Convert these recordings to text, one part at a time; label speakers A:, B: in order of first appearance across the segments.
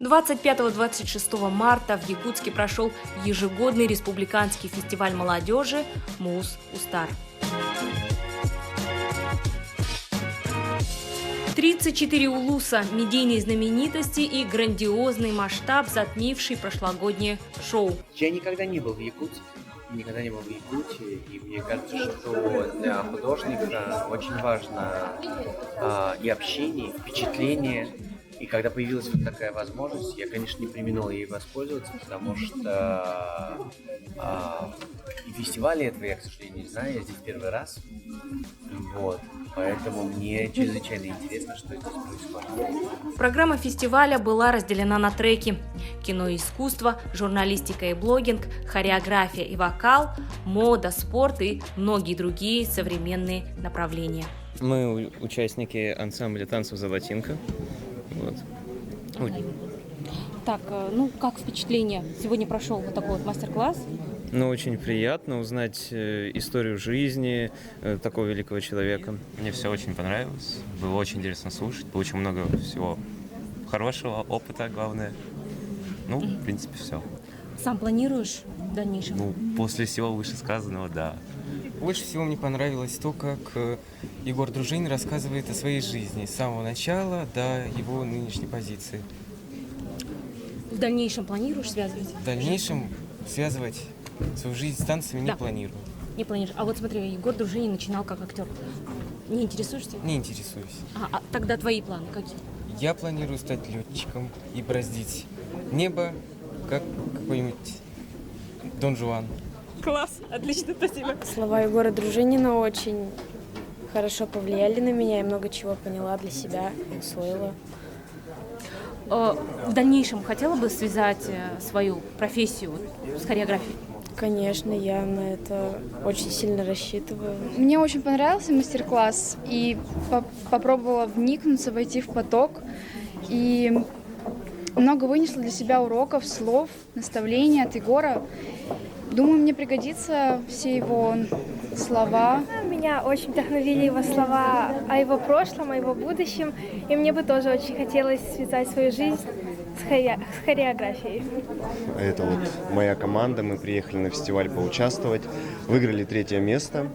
A: 25-26 марта в Якутске прошел ежегодный республиканский фестиваль молодежи «Муз Устар». 34 улуса, медийные знаменитости и грандиозный масштаб, затмивший прошлогоднее шоу.
B: Я никогда не был в Якутске, и мне кажется, что для художника очень важно и общение, и впечатление. И когда появилась вот такая возможность, я, конечно, не преминул ей воспользоваться, потому что и фестиваля этого я, к сожалению, не знаю, я здесь первый раз. Вот. Поэтому мне чрезвычайно интересно, что здесь происходит.
A: Программа фестиваля была разделена на треки: кино и искусство, журналистика и блогинг, хореография и вокал, мода, спорт и многие другие современные направления.
C: Мы участники ансамбля танцев «Золотинка». Вот.
D: Так, как впечатление? Сегодня прошел вот такой вот мастер-класс.
C: Очень приятно узнать историю жизни такого великого человека.
E: Мне все очень понравилось, было очень интересно слушать, получил много всего хорошего, опыта, главное. В принципе, все.
D: Сам планируешь в дальнейшем?
E: После всего вышесказанного, да.
F: Больше всего мне понравилось то, как Егор Дружинин рассказывает о своей жизни с самого начала до его нынешней позиции.
D: В дальнейшем планируешь связывать?
F: В дальнейшем связывать свою жизнь с танцами не планирую.
D: Не планируешь. А вот смотри, Егор Дружинин начинал как актер. Не интересуешься?
F: Не интересуюсь.
D: А тогда твои планы какие?
F: Я планирую стать летчиком и бороздить небо, как какой-нибудь Дон Жуан.
D: Класс, отлично, спасибо.
G: Слова Егора Дружинина очень хорошо повлияли на меня, я много чего поняла для себя, усвоила.
D: В дальнейшем хотела бы связать свою профессию с хореографией?
G: Конечно, я на это очень сильно рассчитываю.
H: Мне очень понравился мастер-класс, и попробовала вникнуться, войти в поток, и много вынесла для себя уроков, слов, наставлений от Егора. Думаю, мне пригодятся все его слова.
I: Меня очень вдохновили его слова о его прошлом, о его будущем. И мне бы тоже очень хотелось связать свою жизнь с хореографией.
J: Это вот моя команда, мы приехали на фестиваль поучаствовать, выиграли 3-е место.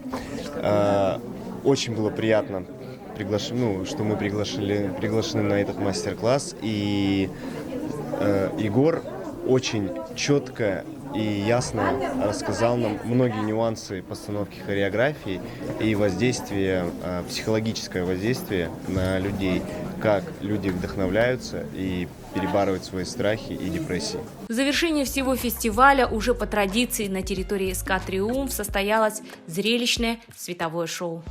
J: Очень было приятно, что мы приглашены на этот мастер-класс. И Егор очень четко и ясно рассказал нам многие нюансы постановки хореографии и психологическое воздействие на людей, как люди вдохновляются и перебарывают свои страхи и депрессии.
A: В завершении всего фестиваля уже по традиции на территории СК «Триумф» состоялось зрелищное световое шоу.